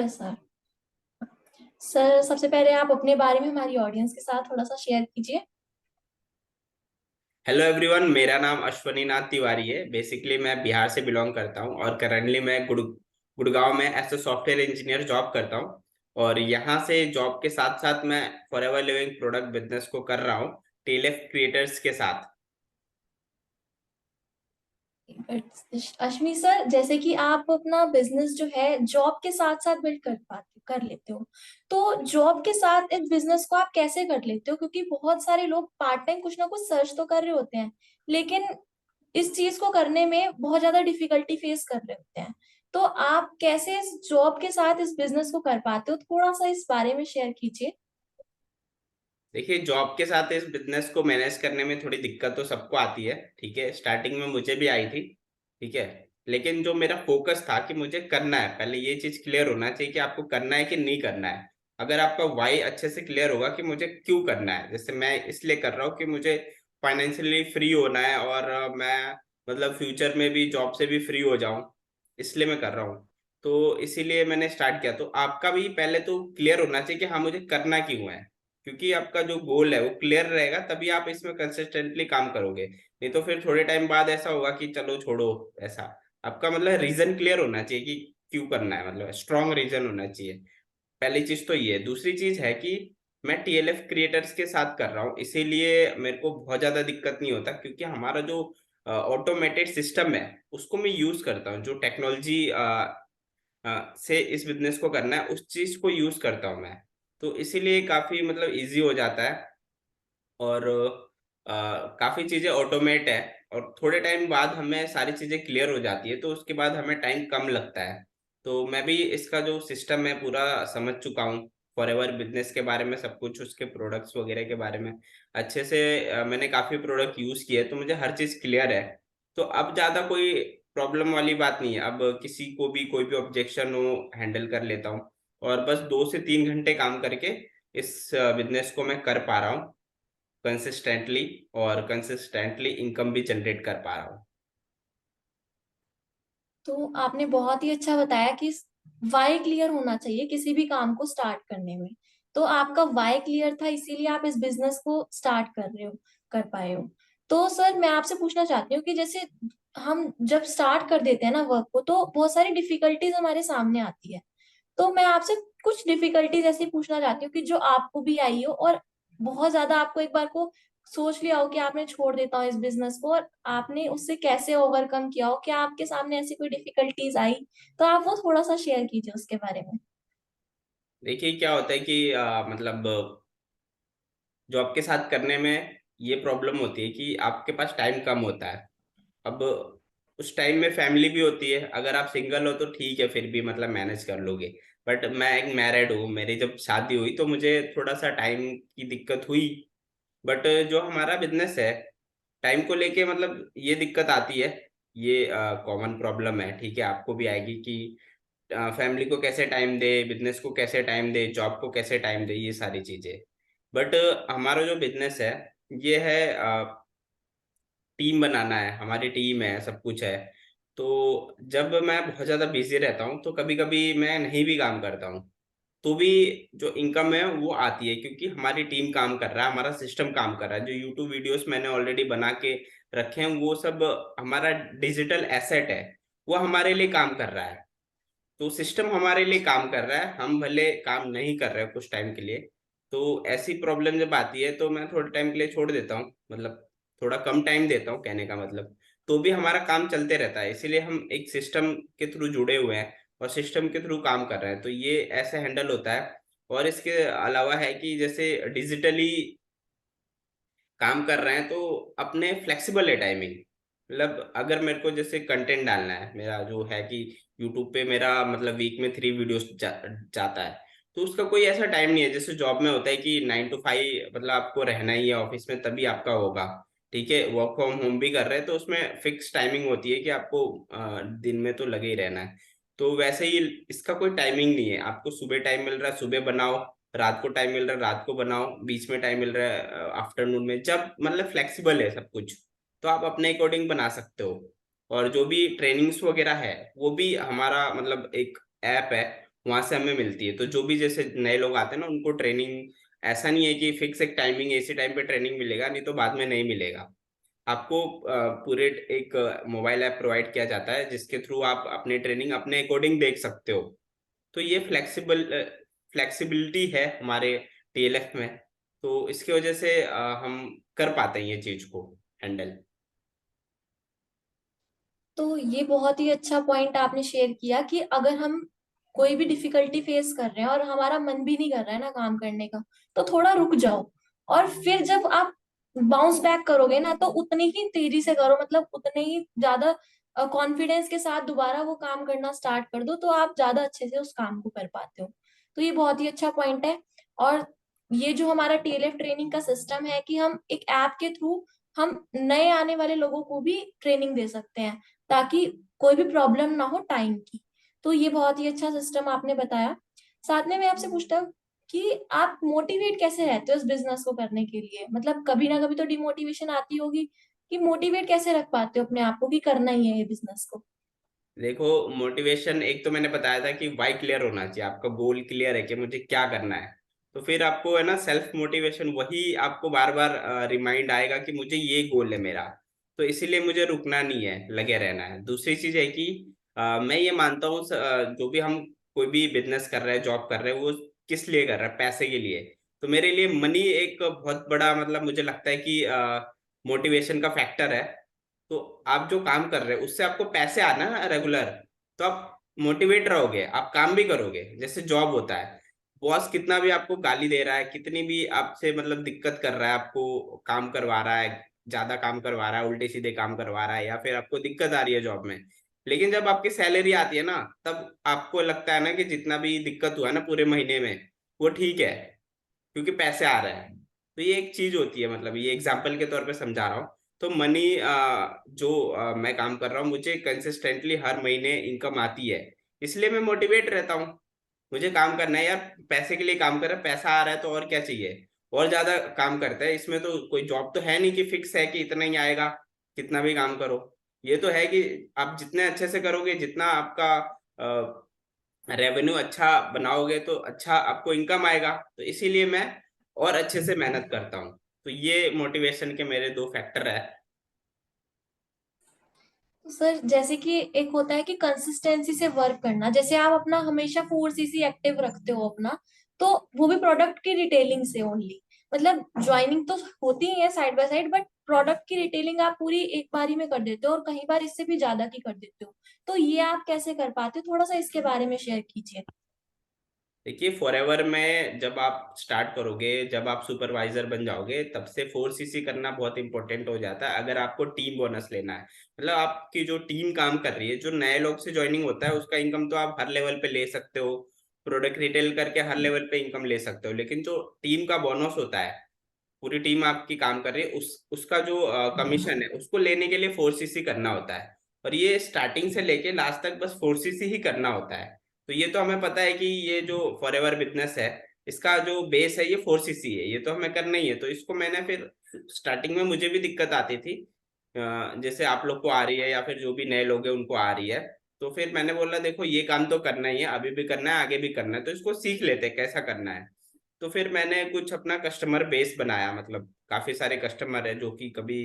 Yes sir. Sir सबसे पहले आप अपने बारे में हमारी ऑडियंस के साथ थोड़ा सा शेयर कीजिए। हेलो एवरीवन, मेरा नाम अश्वनी नाथ तिवारी है। बेसिकली मैं बिहार से बिलोंग करता हूँ और करंटली मैं गुड़गांव में as a software engineer job करता हूँ। और यहाँ से जॉब के साथ साथ मैं फॉरएवर लिविंग प्रोडक्ट बिजनेस को कर रहा हूँ टीएलएफ क्रिएटर्स के साथ। अश्विनी सर, जैसे कि आप अपना बिजनेस जो है जॉब के साथ साथ बिल्ड कर लेते हो, तो जॉब के साथ इस बिजनेस को आप कैसे कर लेते हो? क्योंकि बहुत सारे लोग पार्ट टाइम कुछ ना कुछ सर्च तो कर रहे होते हैं, लेकिन इस चीज को करने में बहुत ज्यादा डिफिकल्टी फेस कर रहे होते हैं। तो आप कैसे इस जॉब के साथ इस बिजनेस को कर पाते हो? थोड़ा सा इस बारे में शेयर कीजिए। देखिए, जॉब के साथ इस बिजनेस को मैनेज करने में थोड़ी दिक्कत तो सबको आती है। ठीक है, स्टार्टिंग में मुझे भी आई थी। ठीक है, लेकिन जो मेरा फोकस था कि मुझे करना है, पहले ये चीज क्लियर होना चाहिए कि आपको करना है कि नहीं करना है। अगर आपका वाई अच्छे से क्लियर होगा कि मुझे क्यों करना है, जैसे मैं इसलिए कर रहा हूँ कि मुझे फाइनेंशियली फ्री होना है और मैं मतलब फ्यूचर में भी जॉब से भी फ्री हो जाऊं, इसलिए मैं कर रहा हूँ। तो इसीलिए मैंने स्टार्ट किया। तो आपका भी पहले तो क्लियर होना चाहिए कि हाँ, मुझे करना क्यों है। क्योंकि आपका जो गोल है वो क्लियर रहेगा तभी आप इसमें कंसिस्टेंटली काम करोगे, नहीं तो फिर थोड़े टाइम बाद ऐसा होगा कि चलो छोड़ो। ऐसा आपका मतलब रीजन क्लियर होना चाहिए कि क्यों करना है, मतलब स्ट्रॉन्ग रीजन होना चाहिए। पहली चीज तो ये। दूसरी चीज है कि मैं टीएलएफ क्रिएटर्स के साथ कर रहा हूँ, इसीलिए मेरे को बहुत ज्यादा दिक्कत नहीं होता, क्योंकि हमारा जो ऑटोमेटेड सिस्टम है उसको मैं यूज करता हूँ। जो टेक्नोलॉजी से इस बिजनेस को करना है उस चीज को यूज करता हूँ मैं। तो इसीलिए काफी मतलब इजी हो जाता है। और काफी चीजें ऑटोमेट है। और थोड़े टाइम बाद हमें सारी चीजें क्लियर हो जाती है, तो उसके बाद हमें टाइम कम लगता है। तो मैं भी इसका जो सिस्टम है पूरा समझ चुका हूँ। फॉरएवर बिजनेस के बारे में सब कुछ, उसके प्रोडक्ट्स वगैरह के बारे में अच्छे से मैंने काफी प्रोडक्ट यूज किए, तो मुझे हर चीज क्लियर है। तो अब ज्यादा कोई प्रॉब्लम वाली बात नहीं है। अब किसी को भी कोई भी ऑब्जेक्शन हो, हैंडल कर लेता हूँ। और बस 2 से 3 घंटे काम करके इस बिजनेस को मैं कर पा रहा हूँ कंसिस्टेंटली, और कंसिस्टेंटली इनकम भी जनरेट कर पा रहा हूँ। तो आपने बहुत ही अच्छा बताया कि वाई क्लियर होना चाहिए किसी भी काम को स्टार्ट करने में। तो आपका वाई क्लियर था, इसीलिए आप इस बिजनेस को स्टार्ट कर रहे हो, कर पाए हो। तो सर मैं आपसे पूछना चाहती हूँ कि जैसे हम जब स्टार्ट कर देते हैं ना वर्क को, तो बहुत सारी डिफिकल्टीज हमारे सामने आती है। तो मैं आपसे कुछ डिफिकल्टीज ऐसी पूछना चाहती हूँ कि जो आपको भी आई हो, और बहुत ज्यादा आपको एक बार को सोच लिया हो कि आपने छोड़ देता हूँ इस बिजनेस को, और आपने उससे कैसे ओवरकम किया हो, क्या आपके सामने ऐसी कोई डिफिकल्टीज आई? तो आप वो थोड़ा सा शेयर कीजिए उसके बारे में। देखिए, क्या होता है कि मतलब जॉब के साथ करने में ये प्रॉब्लम होती है कि आपके पास टाइम कम होता है। अब उस टाइम में फैमिली भी होती है। अगर आप सिंगल हो तो ठीक है, फिर भी मतलब मैनेज कर लोगे। बट मैं एक मैरिड हूँ, मेरी जब शादी हुई तो मुझे थोड़ा सा टाइम की दिक्कत हुई। बट जो हमारा बिजनेस है, टाइम को लेके मतलब ये दिक्कत आती है। ये कॉमन प्रॉब्लम है, ठीक है, आपको भी आएगी कि फैमिली को कैसे टाइम दे, बिजनेस को कैसे टाइम दे, जॉब को कैसे टाइम दे, ये सारी चीजें। बट हमारा जो बिजनेस है ये है टीम बनाना है, हमारी टीम है, सब कुछ है। तो जब मैं बहुत ज्यादा बिजी रहता हूँ तो कभी कभी मैं नहीं भी काम करता हूँ, तो भी जो इनकम है वो आती है, क्योंकि हमारी टीम काम कर रहा है, हमारा सिस्टम काम कर रहा है। जो यूट्यूब वीडियोस मैंने ऑलरेडी बना के रखे हैं वो सब हमारा डिजिटल एसेट है, वो हमारे लिए काम कर रहा है। तो सिस्टम हमारे लिए काम कर रहा है, हम भले काम नहीं कर रहे हैं कुछ टाइम के लिए। तो ऐसी प्रॉब्लम जब आती है तो मैं थोड़े टाइम के लिए छोड़ देता हूँ, मतलब थोड़ा कम टाइम देता हूँ कहने का मतलब। तो भी हमारा काम चलते रहता है, इसीलिए हम एक सिस्टम के थ्रू जुड़े हुए हैं और सिस्टम के थ्रू काम कर रहे हैं। तो ये ऐसे हैंडल होता है। और इसके अलावा है कि जैसे डिजिटली काम कर रहे हैं तो अपने फ्लेक्सिबल है टाइमिंग। मतलब अगर मेरे को जैसे कंटेंट डालना है, मेरा जो है कि यूट्यूब पे मेरा मतलब वीक में 3 वीडियोस जाता है, तो उसका कोई ऐसा टाइम नहीं है जैसे जॉब में होता है कि 9 to 5 मतलब आपको रहना ही है ऑफिस में तभी आपका होगा। ठीक है, वर्क फ्रॉम होम भी कर रहे हैं तो उसमें फिक्स टाइमिंग होती है कि आपको दिन में तो लगे ही रहना है। तो वैसे ही इसका कोई टाइमिंग नहीं है। आपको सुबह टाइम मिल रहा है सुबह बनाओ, रात को टाइम मिल रहा है रात को बनाओ, बीच में टाइम मिल रहा है आफ्टरनून में, जब मतलब फ्लेक्सिबल है सब कुछ। तो आप अपने अकॉर्डिंग बना सकते हो। और जो भी ट्रेनिंग्स वगैरह है वो भी हमारा मतलब एक ऐप है, वहां से हमें मिलती है। तो जो भी जैसे नए लोग आते हैं ना, उनको ट्रेनिंग ऐसा नहीं है कि फिक्स एक टाइमिंग, इसी टाइम पे ट्रेनिंग मिलेगा, नहीं तो बाद में नहीं मिलेगा। आपको पूरे एक मोबाइल ऐप प्रोवाइड किया जाता है जिसके थ्रू आप अपनी ट्रेनिंग अपने अकॉर्डिंग देख सकते हो। तो ये फ्लेक्सिबिलिटी है हमारे टीएलएफ में। तो इसकी वजह से हम कर पाते हैं ये चीज को हैंडल। तो ये बहुत ही अच्छा पॉइंट आपने शेयर किया कि अगर हम कोई भी डिफिकल्टी फेस कर रहे हैं और हमारा मन भी नहीं कर रहा है ना काम करने का, तो थोड़ा रुक जाओ। और फिर जब आप बाउंस बैक करोगे ना, तो उतनी ही तेजी से करो, मतलब उतने ही ज्यादा कॉन्फिडेंस के साथ दोबारा वो काम करना स्टार्ट कर दो, तो आप ज्यादा अच्छे से उस काम को कर पाते हो। तो ये बहुत ही अच्छा पॉइंट है। और ये जो हमारा टीएलएफ ट्रेनिंग का सिस्टम है कि हम एक ऐप के थ्रू हम नए आने वाले लोगों को भी ट्रेनिंग दे सकते हैं, ताकि कोई भी प्रॉब्लम ना हो टाइम की। तो ये बहुत ही अच्छा सिस्टम आपने बताया। साथ में मैं आपसे पूछता हूँ कि आप मोटिवेट कैसे रहते हो इस बिजनेस को करने के लिए? मतलब कभी ना कभी तो डिमोटिवेशन आती होगी, कि मोटिवेट कैसे रख पाते हो अपने आप को कि करना ही है ये बिजनेस को? देखो, मोटिवेशन एक तो मैंने बताया था कि वाई क्लियर होना चाहिए, आपका गोल क्लियर है कि मुझे क्या करना है। तो फिर आपको है ना सेल्फ मोटिवेशन वही आपको बार बार रिमाइंड आएगा कि मुझे ये गोल है मेरा। तो इसीलिए मुझे रुकना नहीं है, लगे रहना है। दूसरी चीज है कि मैं ये मानता हूँ जो भी हम कोई भी बिजनेस कर रहे हैं, जॉब कर रहे हैं, वो किस लिए कर रहे हैं? पैसे के लिए। तो मेरे लिए मनी एक बहुत बड़ा, मतलब मुझे लगता है कि मोटिवेशन का फैक्टर है। तो आप जो काम कर रहे हो उससे आपको पैसे आना है रेगुलर, तो आप मोटिवेट रहोगे, आप काम भी करोगे। जैसे जॉब होता है, बॉस कितना भी आपको गाली दे रहा है, कितनी भी आपसे मतलब दिक्कत कर रहा है, आपको काम करवा रहा है, ज्यादा काम करवा रहा है, उल्टे सीधे काम करवा रहा है, या फिर आपको दिक्कत आ रही है जॉब में, लेकिन जब आपकी सैलरी आती है ना, तब आपको लगता है ना कि जितना भी दिक्कत हुआ है ना पूरे महीने में, वो ठीक है, क्योंकि पैसे आ रहे हैं। तो ये एक चीज होती है, मतलब ये एग्जाम्पल के तौर पे समझा रहा हूँ। तो मनी, जो मैं काम कर रहा हूँ, मुझे कंसिस्टेंटली हर महीने इनकम आती है, इसलिए मैं मोटिवेट रहता हूँ। मुझे काम करना है यार, पैसे के लिए काम कर रहा है, पैसा आ रहा है तो और क्या चाहिए। और ज्यादा काम करता है, इसमें तो कोई जॉब तो है नहीं कि फिक्स है कि इतना ही आएगा, कितना भी काम करो। ये तो है कि आप जितने अच्छे से करोगे, जितना आपका रेवेन्यू अच्छा बनाओगे, तो अच्छा आपको इनकम आएगा। तो इसीलिए मैं और अच्छे से मेहनत करता हूँ। तो ये मोटिवेशन के मेरे दो फैक्टर है। तो सर, जैसे कि एक होता है कि कंसिस्टेंसी से वर्क करना, जैसे आप अपना हमेशा 4cc एक्टिव रखते हो अपना, तो वो भी प्रोडक्ट की रिटेलिंग से ओनली, मतलब ज्वाइनिंग तो होती ही है side by side, but product की रिटेलिंग आप पूरी एक बारी में कर देते हो और कहीं बार इससे भी ज्यादा की कर देते हो। तो ये आप कैसे कर पाते हो? थोड़ा सा इसके बारे में शेयर कीजिए। देखिए, फॉरएवर में जब आप स्टार्ट करोगे, जब आप सुपरवाइजर बन जाओगे, तब से 4cc करना बहुत इंपॉर्टेंट हो जाता है, अगर आपको टीम बोनस लेना है। मतलब आपकी जो टीम काम कर रही है, जो नए लोग से ज्वाइनिंग होता है, उसका इनकम तो आप हर लेवल पे ले सकते हो, प्रोडक्ट रिटेल करके हर लेवल पे इनकम ले सकते हो। लेकिन जो टीम का बोनस होता है, पूरी टीम आपकी काम कर रही है, उसका जो कमीशन है, उसको लेने के लिए 4cc करना होता है। और ये स्टार्टिंग से लेके लास्ट तक बस 4cc ही करना होता है। तो ये तो हमें पता है कि ये जो फॉरएवर बिजनेस है, इसका जो बेस है ये 4cc है, ये तो हमें करना ही है। तो इसको मैंने फिर स्टार्टिंग में मुझे भी दिक्कत आती थी, जैसे आप लोग को आ रही है या फिर जो भी नए लोग हैं उनको आ रही है। तो फिर मैंने बोला देखो, ये काम तो करना ही है, अभी भी करना है, आगे भी करना है, तो इसको सीख लेते हैं कैसा करना है। तो फिर मैंने कुछ अपना कस्टमर बेस बनाया, मतलब काफी सारे कस्टमर है जो कि कभी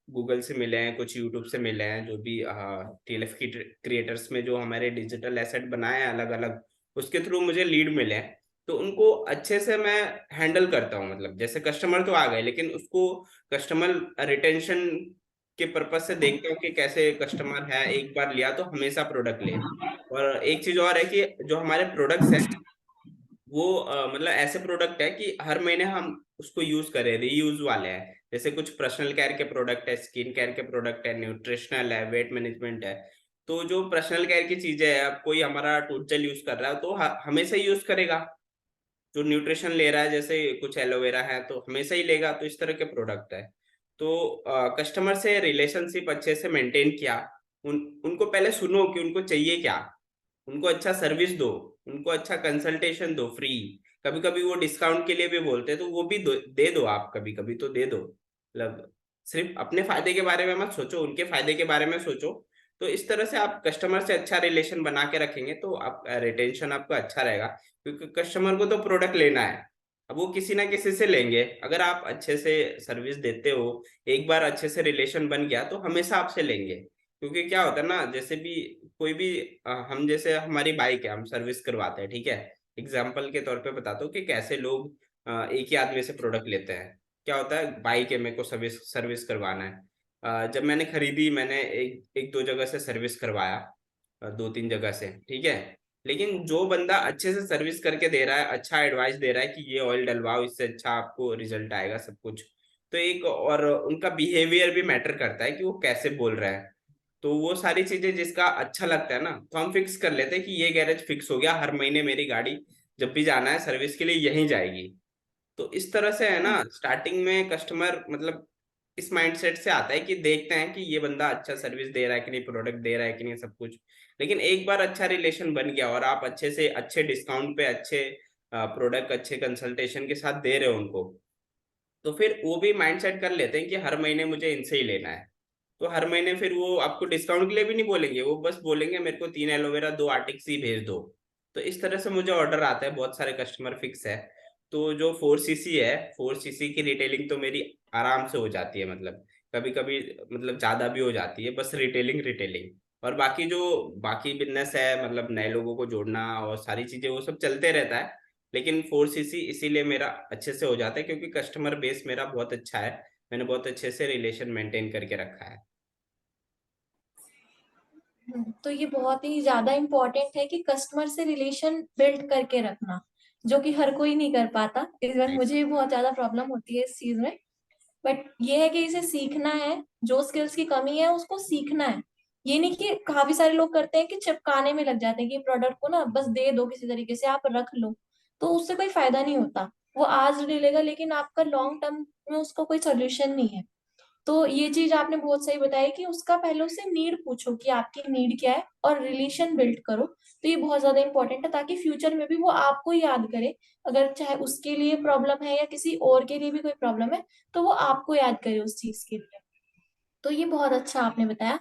गूगल से मिले हैं, कुछ यूट्यूब से मिले हैं, जो भी टीएलएफ की क्रिएटर्स में जो हमारे डिजिटल एसेट बनाए हैं अलग अलग, उसके थ्रू मुझे लीड मिले हैं। तो उनको अच्छे से मैं हैंडल करता हूँ। मतलब जैसे कस्टमर तो आ गए, लेकिन उसको कस्टमर रिटेंशन के पर्पज से देखता हूँ कि कैसे कस्टमर है, एक बार लिया तो हमेशा प्रोडक्ट ले। और एक चीज और है कि जो हमारे प्रोडक्ट्स हैं, वो मतलब ऐसे प्रोडक्ट है कि हर महीने हम उसको यूज करें, रीयूज वाले हैं। जैसे कुछ पर्सनल केयर के प्रोडक्ट है, स्किन केयर के प्रोडक्ट है, न्यूट्रिशनल है, वेट मैनेजमेंट है। तो जो पर्सनल केयर की चीजें है, अब कोई हमारा टूथजेल यूज कर रहा है तो हमेशा यूज करेगा। जो न्यूट्रिशन ले रहा है, जैसे कुछ एलोवेरा है, तो हमेशा ही लेगा। तो इस तरह के प्रोडक्ट है। तो कस्टमर से रिलेशनशिप अच्छे से मेंटेन किया। उनको पहले सुनो कि उनको चाहिए क्या, उनको अच्छा सर्विस दो, उनको अच्छा कंसल्टेशन दो फ्री। कभी कभी वो डिस्काउंट के लिए भी बोलते हैं, तो वो भी दे दो आप, कभी कभी तो दे दो। मतलब सिर्फ अपने फायदे के बारे में मत सोचो, उनके फायदे के बारे में सोचो। तो इस तरह से आप कस्टमर से अच्छा रिलेशन बना के रखेंगे तो आप रिटेंशन आपका अच्छा रहेगा, क्योंकि कस्टमर को तो प्रोडक्ट लेना है, अब वो किसी ना किसी से लेंगे। अगर आप अच्छे से सर्विस देते हो, एक बार अच्छे से रिलेशन बन गया तो हमेशा आपसे लेंगे। क्योंकि क्या होता है ना, जैसे भी कोई भी हम जैसे हमारी बाइक है, हम सर्विस करवाते हैं, ठीक है। एग्जाम्पल के तौर पे बताता हूँ कि कैसे लोग एक ही आदमी से प्रोडक्ट लेते हैं। क्या होता है, बाइक है, मेरे को सर्विस सर्विस करवाना है। जब मैंने खरीदी, मैंने एक एक दो जगह से सर्विस करवाया, दो तीन जगह से, ठीक है। लेकिन जो बंदा अच्छे से सर्विस करके दे रहा है, अच्छा एडवाइस दे रहा है कि ये ऑयल डलवाओ, इससे अच्छा आपको रिजल्ट आएगा सब कुछ। तो एक और उनका बिहेवियर भी मैटर करता है कि वो कैसे बोल रहा है। तो वो सारी चीजें जिसका अच्छा लगता है ना, तो हम फिक्स कर लेते हैं कि ये गैरेज फिक्स हो गया, हर महीने मेरी गाड़ी जब भी जाना है सर्विस के लिए यहीं जाएगी। तो इस तरह से है ना, स्टार्टिंग में कस्टमर मतलब इस माइंडसेट से आता है कि देखते हैं कि ये बंदा अच्छा सर्विस दे रहा है कि नहीं, प्रोडक्ट दे रहा है कि नहीं, सब कुछ। लेकिन एक बार अच्छा रिलेशन बन गया और आप अच्छे से अच्छे डिस्काउंट पे अच्छे प्रोडक्ट अच्छे कंसल्टेशन के साथ दे रहे हो उनको, तो फिर वो भी माइंडसेट कर लेते हैं कि हर महीने मुझे इनसे ही लेना है। तो हर महीने फिर वो आपको डिस्काउंट के लिए भी नहीं बोलेंगे, वो बस बोलेंगे मेरे को 3 एलोवेरा 2 आर्टिक्स ही भेज दो। तो इस तरह से मुझे ऑर्डर आता है, बहुत सारे कस्टमर फिक्स है। तो जो 4 सीसी है, 4 सीसी की रिटेलिंग तो मेरी आराम से हो जाती है, मतलब कभी कभी मतलब ज्यादा भी हो जाती है, बस रिटेलिंग रिटेलिंग। और बाकी जो बाकी बिजनेस है, मतलब नए लोगों को जोड़ना और सारी चीजें, वो सब चलते रहता है। लेकिन 4 सीसी इसीलिए मेरा अच्छे से हो जाता है क्योंकि कस्टमर बेस मेरा बहुत अच्छा है, मैंने बहुत अच्छे से रिलेशन मेंटेन करके रखा है। तो ये बहुत ही ज्यादा इम्पोर्टेंट है कि कस्टमर से रिलेशन बिल्ड करके रखना, जो कि हर कोई नहीं कर पाता। इवन मुझे भी बहुत ज्यादा प्रॉब्लम होती है इस चीज में। बट ये है कि इसे सीखना है, जो स्किल्स की कमी है उसको सीखना है। ये नहीं कि काफी सारे लोग करते हैं कि चिपकाने में लग जाते हैं कि प्रोडक्ट को ना बस दे दो, किसी तरीके से आप रख लो। तो उससे कोई फायदा नहीं होता। वो आज ले लेगा लेकिन आपका लॉन्ग टर्म में उसका कोई सोल्यूशन नहीं है। तो ये चीज आपने बहुत सही बताई कि उसका पहले उससे नीड पूछो कि आपकी नीड क्या है, और रिलेशन बिल्ड करो। तो ये बहुत ज्यादा इंपॉर्टेंट है ताकि फ्यूचर में भी वो आपको याद करे। अगर चाहे उसके लिए प्रॉब्लम है या किसी और के लिए भी कोई प्रॉब्लम है, तो वो आपको याद करे उस चीज के लिए। तो ये बहुत अच्छा आपने बताया।